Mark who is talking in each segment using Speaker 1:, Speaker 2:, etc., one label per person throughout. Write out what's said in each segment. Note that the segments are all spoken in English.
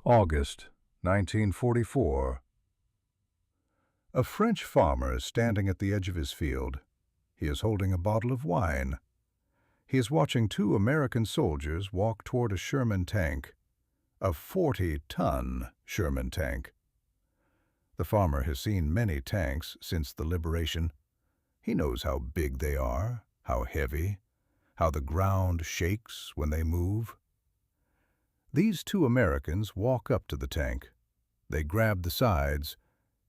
Speaker 1: August 1944. A French farmer is standing at the edge of his field. He is holding a bottle of wine. He is watching two American soldiers walk toward a Sherman tank, a 40-ton Sherman tank. The farmer has seen many tanks since the liberation. He knows how big they are, how heavy, how the ground shakes when they move. These two Americans walk up to the tank. They grab the sides,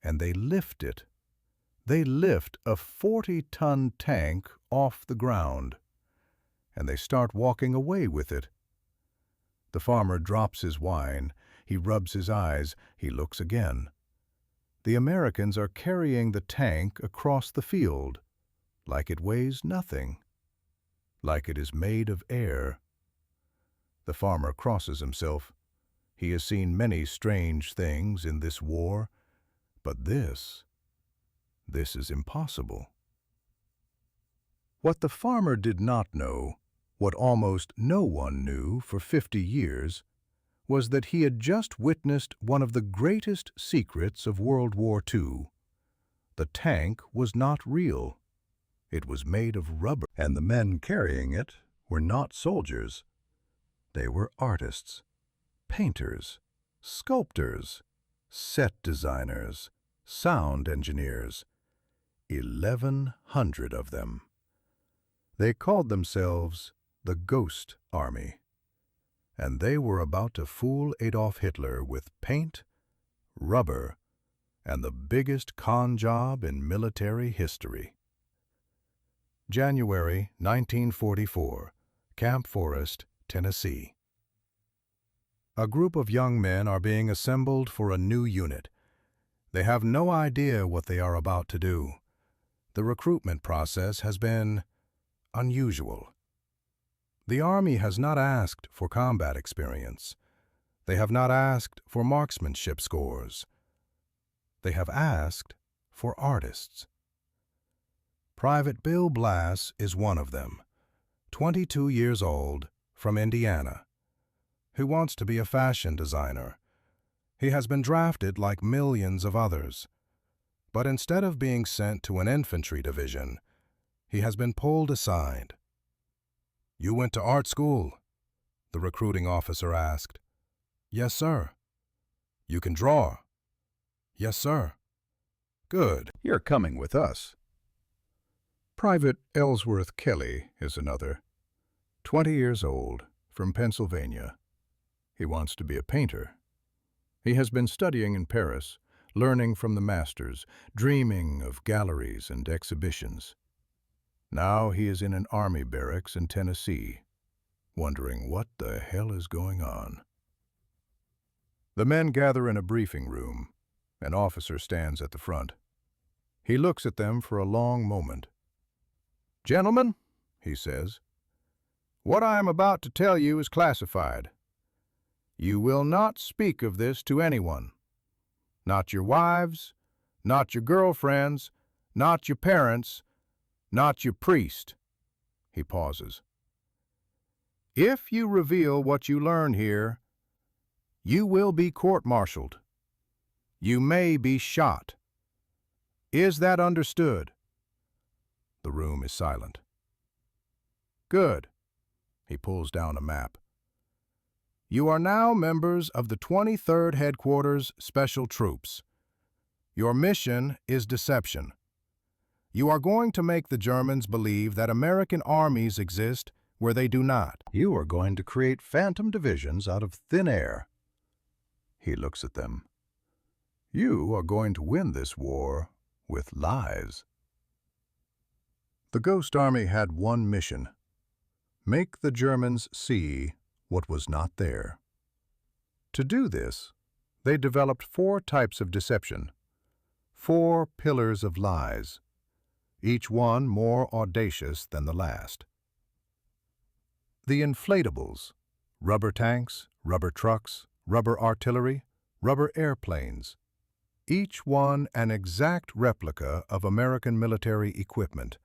Speaker 1: and they lift it. They lift a 40-ton tank off the ground, and they start walking away with it. The farmer drops his wine. He rubs his eyes. He looks again. The Americans are carrying the tank across the field, like it weighs nothing, like it is made of air. The farmer crosses himself. He has seen many strange things in this war, but this is impossible. What the farmer did not know, what almost no one knew for 50 years, was that he had just witnessed one of the greatest secrets of World War II. The tank was not real. It was made of rubber, and the men carrying it were not soldiers. They were artists, painters, sculptors, set designers, sound engineers, 1,100 of them. They called themselves the Ghost Army, and they were about to fool Adolf Hitler with paint, rubber, and the biggest con job in military history. January 1944, Camp Forest, Tennessee. A group of young men are being assembled for a new unit. They have no idea what they are about to do. The recruitment process has been unusual. The Army has not asked for combat experience. They have not asked for marksmanship scores. They have asked for artists. Private Bill Blass is one of them, 22 years old, from Indiana, who wants to be a fashion designer. He has been drafted like millions of others, but instead of being sent to an infantry division, he has been pulled aside. "You went to art school?" the recruiting officer asked. "Yes, sir." "You can draw?" "Yes, sir." "Good. You're coming with us." Private Ellsworth Kelly is another, 20 years old, from Pennsylvania. He wants to be a painter. He has been studying in Paris, learning from the masters, dreaming of galleries and exhibitions. Now he is in an army barracks in Tennessee, wondering what the hell is going on. The men gather in a briefing room. An officer stands at the front. He looks at them for a long moment. "Gentlemen," he says, "what I am about to tell you is classified. You will not speak of this to anyone. Not your wives, not your girlfriends, not your parents, not your priest." He pauses. "If you reveal what you learn here, you will be court-martialed. You may be shot. Is that understood?" The room is silent. "Good." He pulls down a map. "You are now members of the 23rd Headquarters Special Troops. Your mission is deception. You are going to make the Germans believe that American armies exist where they do not. You are going to create phantom divisions out of thin air." He looks at them. "You are going to win this war with lies." The Ghost Army had one mission: make the Germans see what was not there. To do this, they developed 4 types of deception, 4 pillars of lies, each one more audacious than the last. The inflatables, rubber tanks, rubber trucks, rubber artillery, rubber airplanes, each one an exact replica of American military equipment.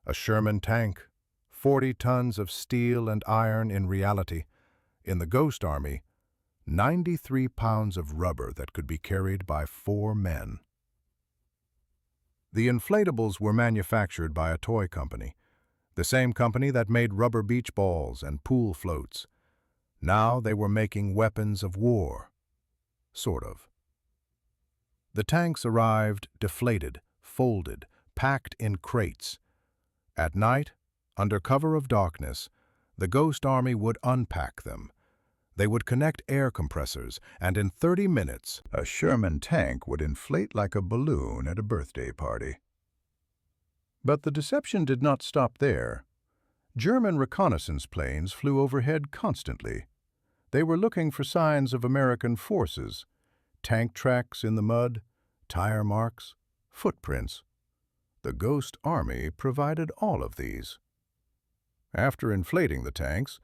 Speaker 1: A Sherman tank, 40 tons of steel and iron in reality. In the Ghost Army, 93 pounds of rubber that could be carried by 4 men. The inflatables were manufactured by a toy company, the same company that made rubber beach balls and pool floats. Now they were making weapons of war. Sort of. The tanks arrived deflated, folded, packed in crates. At night, under cover of darkness, the Ghost Army would unpack them. They would connect air compressors, and in 30 minutes, a Sherman tank would inflate like a balloon at a birthday party. But the deception did not stop there. German reconnaissance planes flew overhead constantly. They were looking for signs of American forces, tank tracks in the mud, tire marks, footprints. The Ghost Army provided all of these. After inflating the tanks,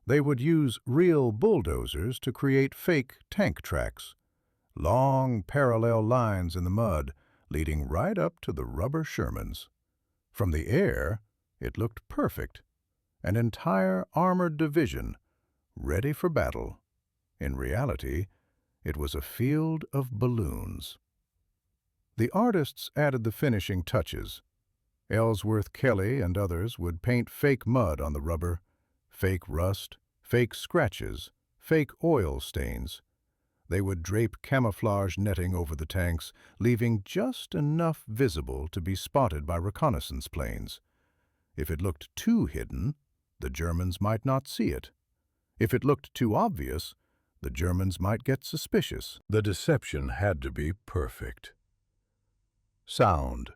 Speaker 1: they would use real bulldozers to create fake tank tracks, long parallel lines in the mud leading right up to the rubber Shermans. From the air, it looked perfect, an entire armored division, ready for battle. In reality, it was a field of balloons. The artists added the finishing touches. Ellsworth Kelly and others would paint fake mud on the rubber, fake rust, fake scratches, fake oil stains. They would drape camouflage netting over the tanks, leaving just enough visible to be spotted by reconnaissance planes. If it looked too hidden, the Germans might not see it. If it looked too obvious, the Germans might get suspicious. The deception had to be perfect. Sound.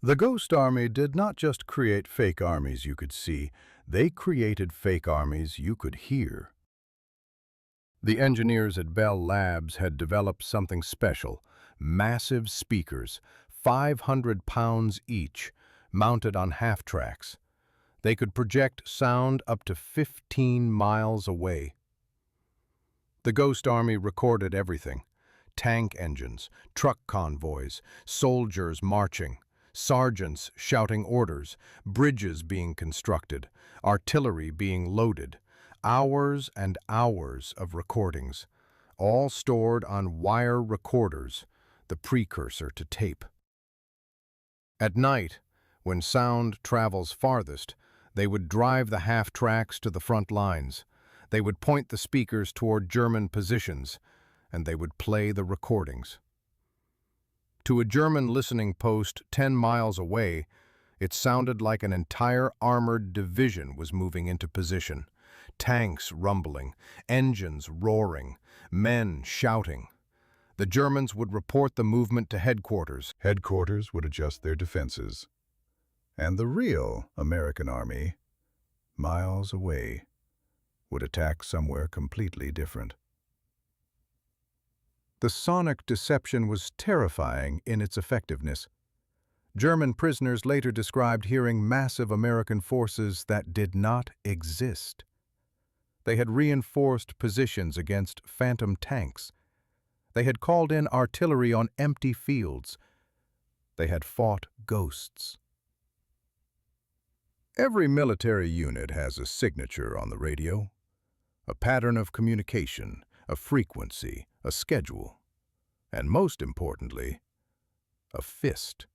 Speaker 1: The Ghost Army did not just create fake armies you could see, they created fake armies you could hear. The engineers at Bell Labs had developed something special, massive speakers, 500 pounds each, mounted on half-tracks. They could project sound up to 15 miles away. The Ghost Army recorded everything: tank engines, truck convoys, soldiers marching, sergeants shouting orders, bridges being constructed, artillery being loaded, hours and hours of recordings, all stored on wire recorders, the precursor to tape. At night, when sound travels farthest, they would drive the half-tracks to the front lines. They would point the speakers toward German positions, and they would play the recordings. To a German listening post 10 miles away, it sounded like an entire armored division was moving into position. Tanks rumbling, engines roaring, men shouting. The Germans would report the movement to headquarters. Headquarters would adjust their defenses. And the real American army, miles away, would attack somewhere completely different. The sonic deception was terrifying in its effectiveness. German prisoners later described hearing massive American forces that did not exist. They had reinforced positions against phantom tanks. They had called in artillery on empty fields. They had fought ghosts. Every military unit has a signature on the radio, a pattern of communication, a frequency, a schedule, and most importantly, a fist.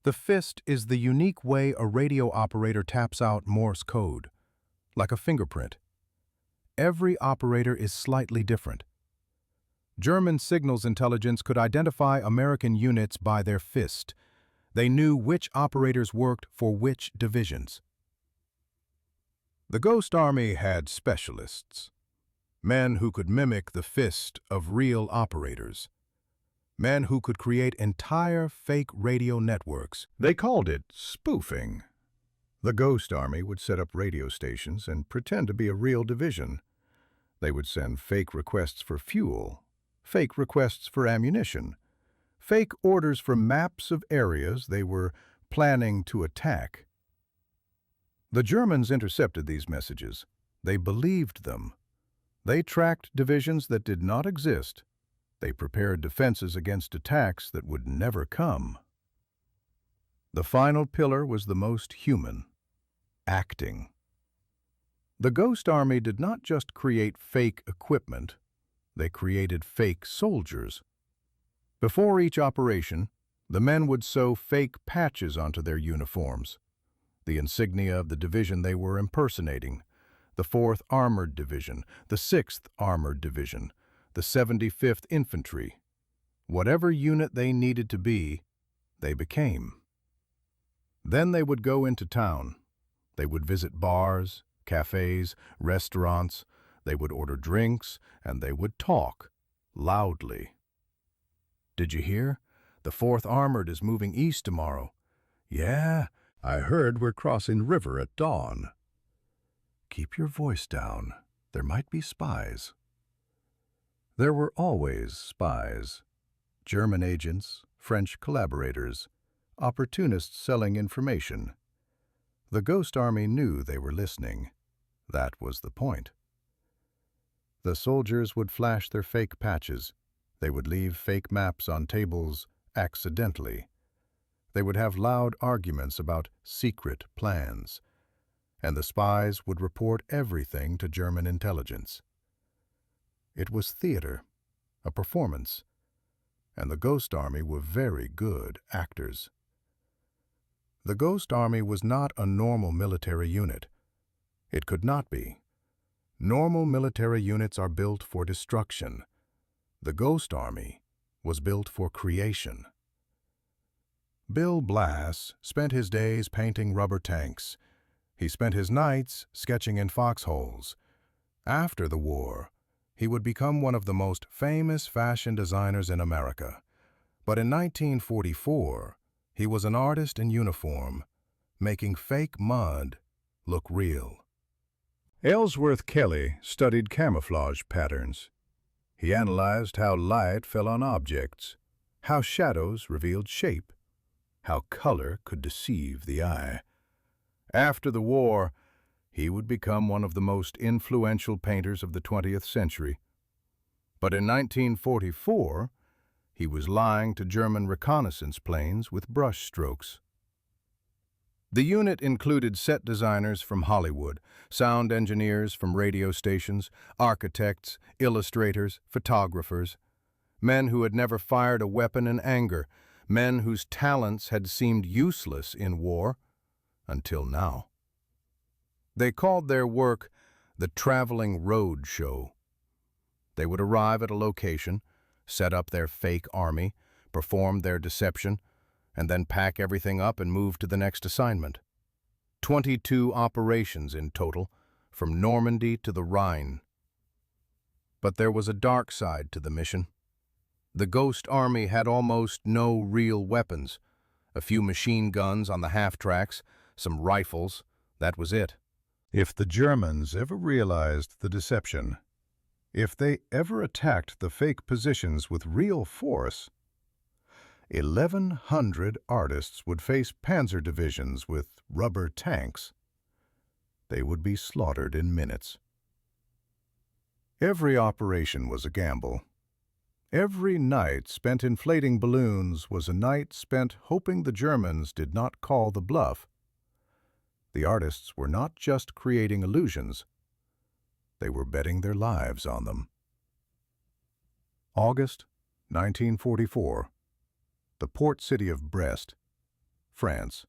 Speaker 1: The fist is the unique way a radio operator taps out Morse code, like a fingerprint. Every operator is slightly different. German signals intelligence could identify American units by their fist. They knew which operators worked for which divisions. The Ghost Army had specialists, men who could mimic the fist of real operators, men who could create entire fake radio networks. They called it spoofing. The Ghost Army would set up radio stations and pretend to be a real division. They would send fake requests for fuel, fake requests for ammunition, fake orders for maps of areas they were planning to attack. The Germans intercepted these messages. They believed them. They tracked divisions that did not exist. They prepared defenses against attacks that would never come. The final pillar was the most human: acting. The Ghost Army did not just create fake equipment, they created fake soldiers. Before each operation, the men would sew fake patches onto their uniforms, the insignia of the division they were impersonating, the 4th Armored Division, the 6th Armored Division, the 75th Infantry. Whatever unit they needed to be, they became. Then they would go into town. They would visit bars, cafes, restaurants. They would order drinks, and they would talk, loudly. "Did you hear? The 4th Armored is moving east tomorrow." "Yeah, I heard we're crossing river at dawn." "Keep your voice down. There might be spies." There were always spies. German agents, French collaborators, opportunists selling information. The Ghost Army knew they were listening. That was the point. The soldiers would flash their fake patches. They would leave fake maps on tables accidentally. They would have loud arguments about secret plans. And the spies would report everything to German intelligence. It was theater, a performance, and the Ghost Army were very good actors. The Ghost Army was not a normal military unit. It could not be. Normal military units are built for destruction. The Ghost Army was built for creation. Bill Blass spent his days painting rubber tanks. He spent his nights sketching in foxholes. After the war, he would become one of the most famous fashion designers in America. But in 1944, he was an artist in uniform, making fake mud look real. Ellsworth Kelly studied camouflage patterns. He analyzed how light fell on objects, how shadows revealed shape, how color could deceive the eye. After the war, he would become one of the most influential painters of the 20th century. But in 1944, he was lying to German reconnaissance planes with brush strokes. The unit included set designers from Hollywood, sound engineers from radio stations, architects, illustrators, photographers, men who had never fired a weapon in anger, men whose talents had seemed useless in war, until now. They called their work the traveling road show. They would arrive at a location, set up their fake army, perform their deception, and then pack everything up and move to the next assignment. 22 operations in total, from Normandy to the Rhine. But there was a dark side to the mission. The Ghost Army had almost no real weapons. A few machine guns on the half-tracks, some rifles, that was it. If the Germans ever realized the deception, if they ever attacked the fake positions with real force, 1,100 artists would face panzer divisions with rubber tanks. They would be slaughtered in minutes. Every operation was a gamble. Every night spent inflating balloons was a night spent hoping the Germans did not call the bluff. The artists were not just creating illusions. They were betting their lives on them. August 1944. The port city of Brest, France.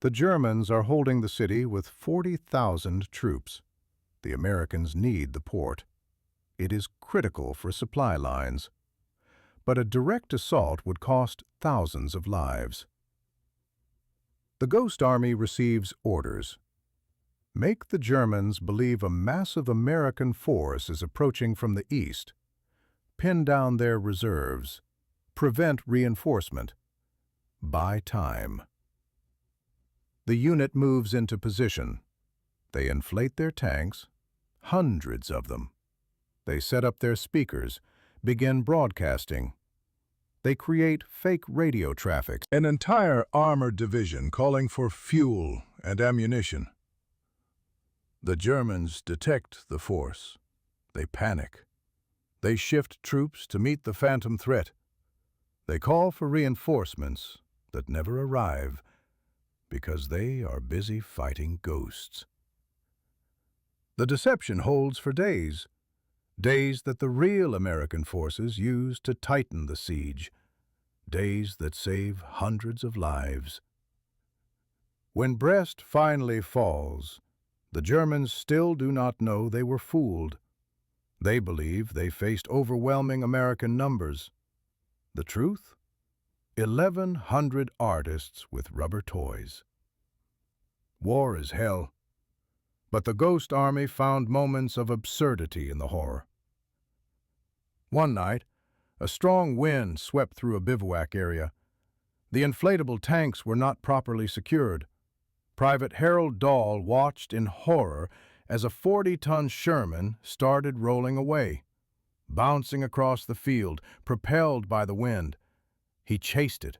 Speaker 1: The Germans are holding the city with 40,000 troops. The Americans need the port. It is critical for supply lines. But a direct assault would cost thousands of lives. The Ghost Army receives orders. Make the Germans believe a massive American force is approaching from the east. Pin down their reserves. Prevent reinforcement. Buy time. The unit moves into position. They inflate their tanks, hundreds of them. They set up their speakers, begin broadcasting. They create fake radio traffic. An entire armored division calling for fuel and ammunition. The Germans detect the force. They panic. They shift troops to meet the phantom threat. They call for reinforcements that never arrive because they are busy fighting ghosts. The deception holds for days, days that the real American forces used to tighten the siege, days that save hundreds of lives. When Brest finally falls, the Germans still do not know they were fooled. They believe they faced overwhelming American numbers. The truth? 1,100 artists with rubber toys. War is hell. But the Ghost Army found moments of absurdity in the horror. One night, a strong wind swept through a bivouac area. The inflatable tanks were not properly secured. Private Harold Dahl watched in horror as a 40-ton Sherman started rolling away, bouncing across the field, propelled by the wind. He chased it,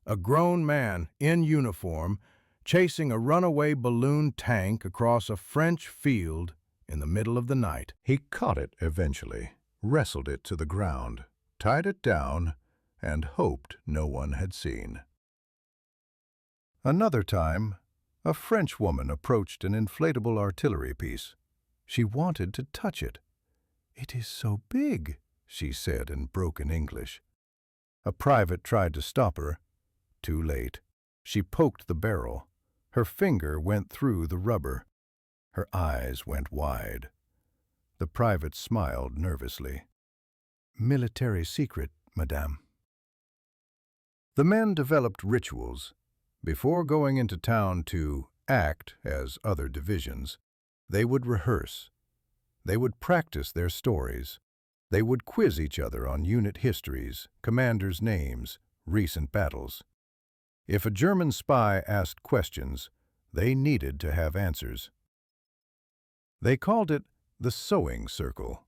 Speaker 1: a grown man in uniform chasing a runaway balloon tank across a French field in the middle of the night. He caught it eventually, wrestled it to the ground, tied it down, and hoped no one had seen. Another time, a French woman approached an inflatable artillery piece. She wanted to touch it. "It is so big," she said in broken English. A private tried to stop her. Too late. She poked the barrel. Her finger went through the rubber. Her eyes went wide. The private smiled nervously. "Military secret, madame." The men developed rituals. Before going into town to act as other divisions, they would rehearse. They would practice their stories. They would quiz each other on unit histories, commanders' names, recent battles. If a German spy asked questions, they needed to have answers. They called it the sewing circle.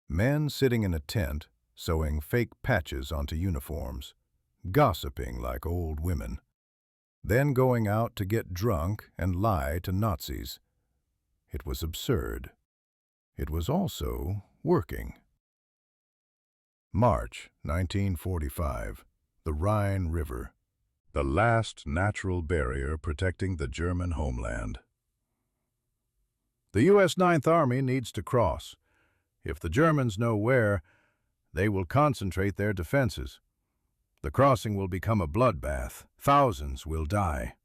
Speaker 1: Men sitting in a tent, sewing fake patches onto uniforms, gossiping like old women, then going out to get drunk and lie to Nazis. It was absurd. It was also working. March 1945, the Rhine River, the last natural barrier protecting the German homeland. The U.S. Ninth Army needs to cross. If the Germans know where, they will concentrate their defenses. The crossing will become a bloodbath. Thousands will die.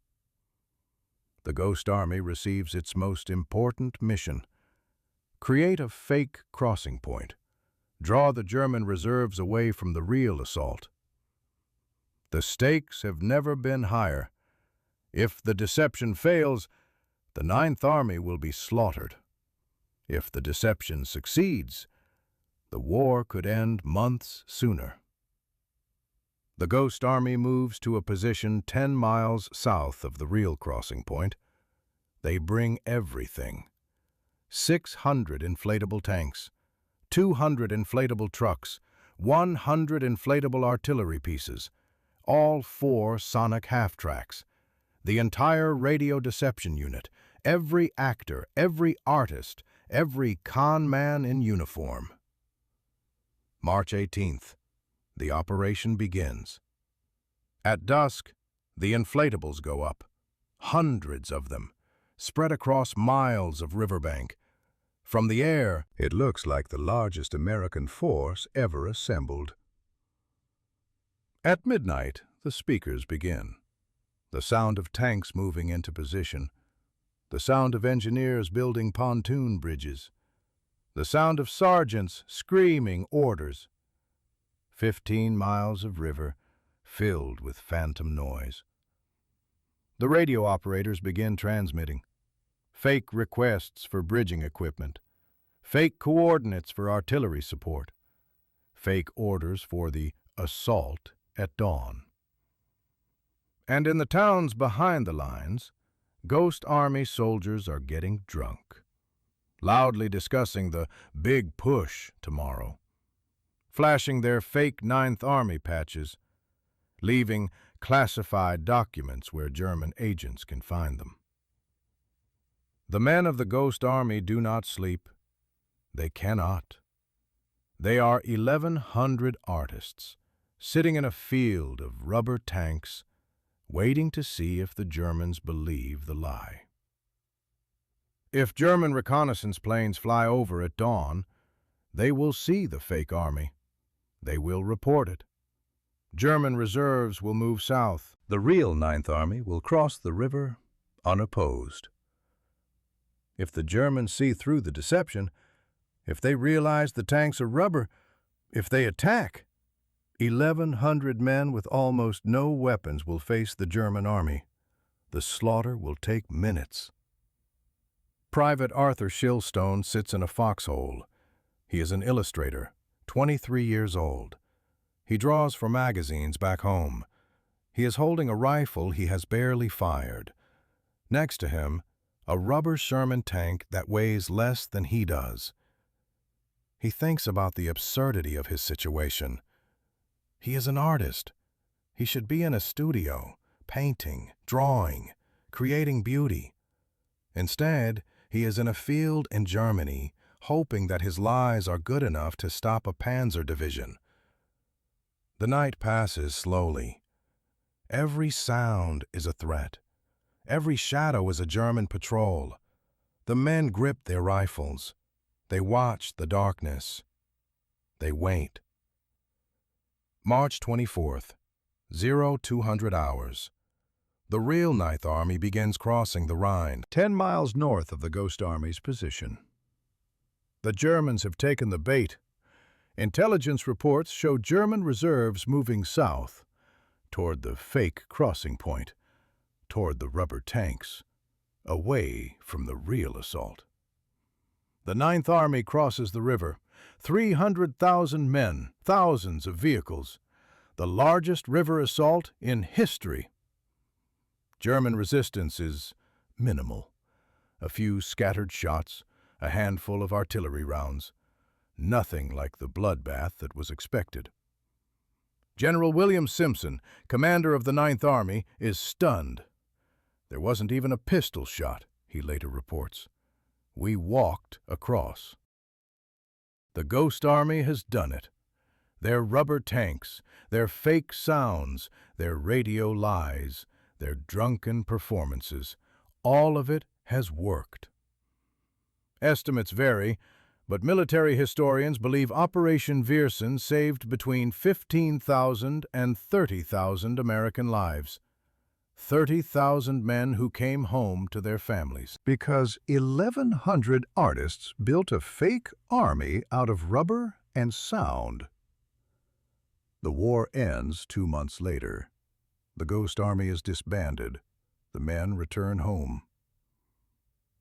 Speaker 1: The Ghost Army receives its most important mission. Create a fake crossing point. Draw the German reserves away from the real assault. The stakes have never been higher. If the deception fails, the Ninth Army will be slaughtered. If the deception succeeds, the war could end months sooner. The Ghost Army moves to a position 10 miles south of the real crossing point. They bring everything. 600 inflatable tanks, 200 inflatable trucks, 100 inflatable artillery pieces, all 4 sonic half-tracks, the entire radio deception unit, every actor, every artist, every con man in uniform. March 18th, the operation begins. At dusk, the inflatables go up, hundreds of them, spread across miles of riverbank. From the air, it looks like the largest American force ever assembled. At midnight, the speakers begin. The sound of tanks moving into position. The sound of engineers building pontoon bridges. The sound of sergeants screaming orders. 15 miles of river filled with phantom noise. The radio operators begin transmitting. Fake requests for bridging equipment. Fake coordinates for artillery support. Fake orders for the assault at dawn. And in the towns behind the lines, Ghost Army soldiers are getting drunk, loudly discussing the big push tomorrow, flashing their fake Ninth Army patches, leaving classified documents where German agents can find them. The men of the Ghost Army do not sleep. They cannot. They are 1,100 artists, sitting in a field of rubber tanks, waiting to see if the Germans believe the lie. If German reconnaissance planes fly over at dawn, they will see the fake army. They will report it. German reserves will move south. The real Ninth Army will cross the river unopposed. If the Germans see through the deception, if they realize the tanks are rubber, if they attack, 1,100 men with almost no weapons will face the German army. The slaughter will take minutes. Private Arthur Shilstone sits in a foxhole. He is an illustrator, 23 years old. He draws for magazines back home. He is holding a rifle he has barely fired. Next to him, a rubber Sherman tank that weighs less than he does. He thinks about the absurdity of his situation. He is an artist. He should be in a studio, painting, drawing, creating beauty. Instead, he is in a field in Germany, hoping that his lies are good enough to stop a panzer division. The night passes slowly. Every sound is a threat. Every shadow is a German patrol. The men grip their rifles. They watch the darkness. They wait. March 24th, 0200 hours. The real Ninth Army begins crossing the Rhine, 10 miles north of the Ghost Army's position. The Germans have taken the bait. Intelligence reports show German reserves moving south, toward the fake crossing point, toward the rubber tanks, away from the real assault. The Ninth Army crosses the river, 300,000 men, thousands of vehicles, the largest river assault in history. German resistance is minimal. A few scattered shots, a handful of artillery rounds. Nothing like the bloodbath that was expected. General William Simpson, commander of the Ninth Army, is stunned. There wasn't even a pistol shot, he later reports. We walked across. The Ghost Army has done it. Their rubber tanks, their fake sounds, their radio lies, their drunken performances, all of it has worked. Estimates vary, but military historians believe Operation Viersen saved between 15,000 and 30,000 American lives. 30,000 men who came home to their families. Because 1,100 artists built a fake army out of rubber and sound. The war ends 2 months later. The Ghost Army is disbanded. The men return home.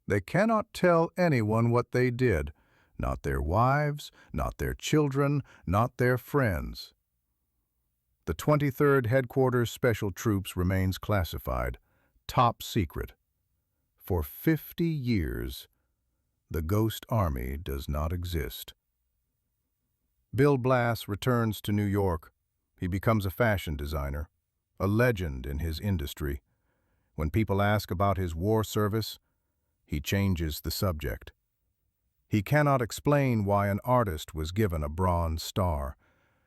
Speaker 1: They cannot tell anyone what they did, not their wives, not their children, not their friends. The 23rd Headquarters Special Troops remains classified, top secret. For 50 years, the Ghost Army does not exist. Bill Blass returns to New York. He becomes a fashion designer, a legend in his industry. When people ask about his war service, he changes the subject. He cannot explain why an artist was given a Bronze Star.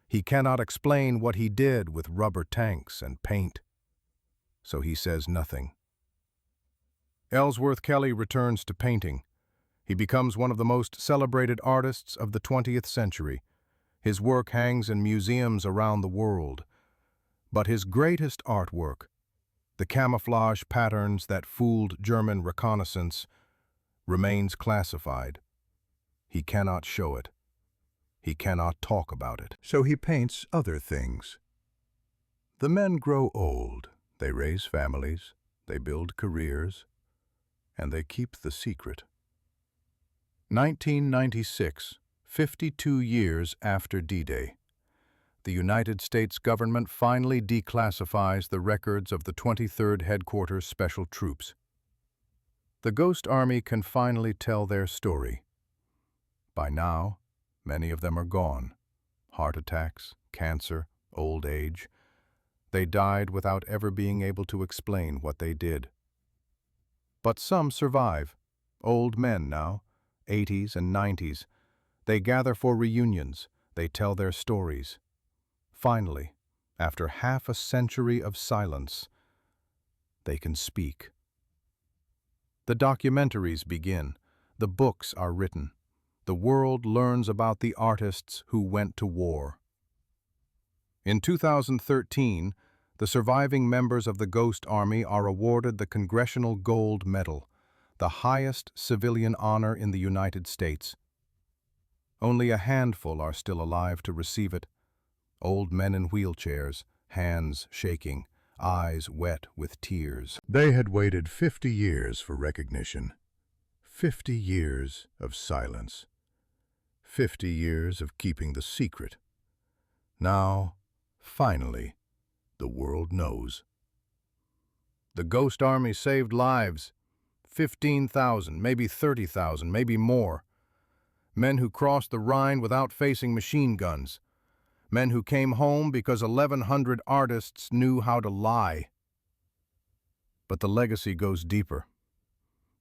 Speaker 1: He cannot explain what he did with rubber tanks and paint. So he says nothing. Ellsworth Kelly returns to painting. He becomes one of the most celebrated artists of the 20th century. His work hangs in museums around the world. But his greatest artwork, the camouflage patterns that fooled German reconnaissance, remains classified. He cannot show it. He cannot talk about it. So he paints other things. The men grow old. They raise families. They build careers. And they keep the secret. 1996, 52 years after D-Day. The United States government finally declassifies the records of the 23rd Headquarters Special Troops. The Ghost Army can finally tell their story. By now, many of them are gone. Heart attacks, cancer, old age. They died without ever being able to explain what they did. But some survive. Old men now, 80s and 90s. They gather for reunions. They tell their stories. Finally, after half a century of silence, they can speak. The documentaries begin. The books are written. The world learns about the artists who went to war. In 2013, the surviving members of the Ghost Army are awarded the Congressional Gold Medal, the highest civilian honor in the United States. Only a handful are still alive to receive it. Old men in wheelchairs, hands shaking, eyes wet with tears. They had waited 50 years for recognition. 50 years of silence. 50 years of keeping the secret. Now, finally, the world knows. The Ghost Army saved lives. 15,000, maybe 30,000, maybe more. Men who crossed the Rhine without facing machine guns. Men who came home because 1,100 artists knew how to lie. But the legacy goes deeper.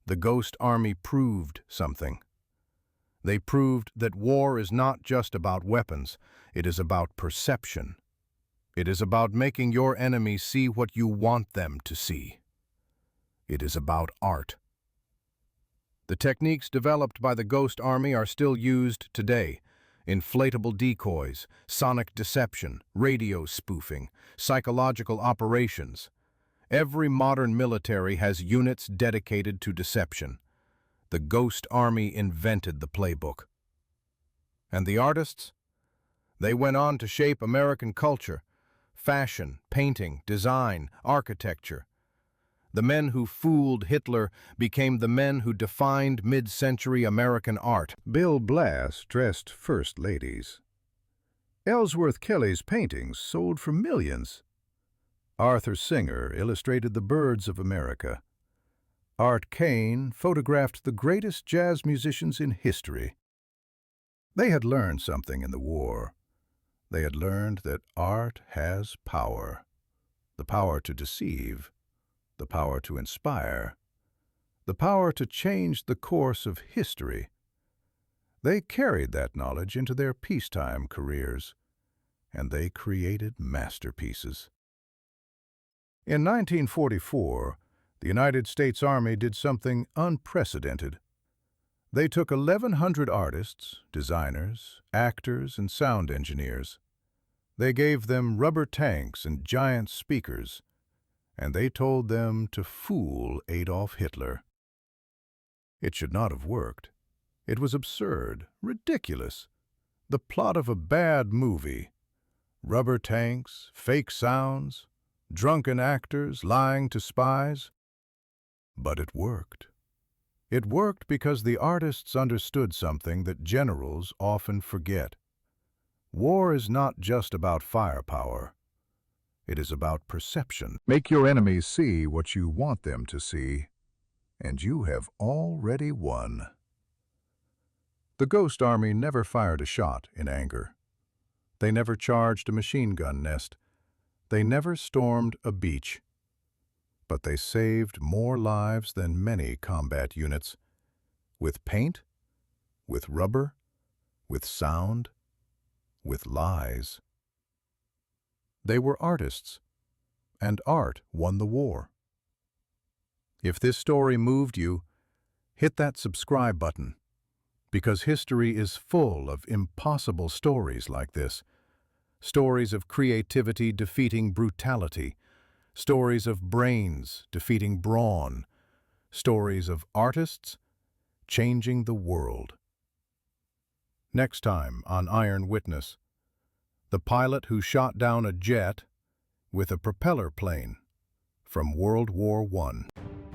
Speaker 1: The Ghost Army proved something. They proved that war is not just about weapons, it is about perception. It is about making your enemies see what you want them to see. It is about art. The techniques developed by the Ghost Army are still used today. Inflatable decoys, sonic deception, radio spoofing, psychological operations. Every modern military has units dedicated to deception. The Ghost Army invented the playbook. And the artists? They went on to shape American culture, fashion, painting, design, architecture. The men who fooled Hitler became the men who defined mid-century American art.
Speaker 2: Bill Blass dressed first ladies. Ellsworth Kelly's paintings sold for millions. Arthur Singer illustrated the birds of America. Art Kane photographed the greatest jazz musicians in history. They had learned something in the war. They had learned that art has power. The power to deceive. The power to inspire. The power to change the course of history. They carried that knowledge into their peacetime careers, and they created masterpieces. In 1944, the United States Army did something unprecedented. They took 1,100 artists, designers, actors, and sound engineers. They gave them rubber tanks and giant speakers, and they told them to fool Adolf Hitler. It should not have worked. It was absurd, ridiculous. The plot of a bad movie. Rubber tanks, fake sounds, drunken actors lying to spies. But it worked. It worked because the artists understood something that generals often forget. War is not just about firepower. It is about perception. Make your enemies see what you want them to see, and you have already won. The Ghost Army never fired a shot in anger. They never charged a machine gun nest. They never stormed a beach. But they saved more lives than many combat units. With paint, with rubber, with sound, with lies. They were artists, and art won the war. If this story moved you, hit that subscribe button, because history is full of impossible stories like this. Stories of creativity defeating brutality. Stories of brains defeating brawn. Stories of artists changing the world. Next time on Iron Witness, the pilot who shot down a jet with a propeller plane from World War I.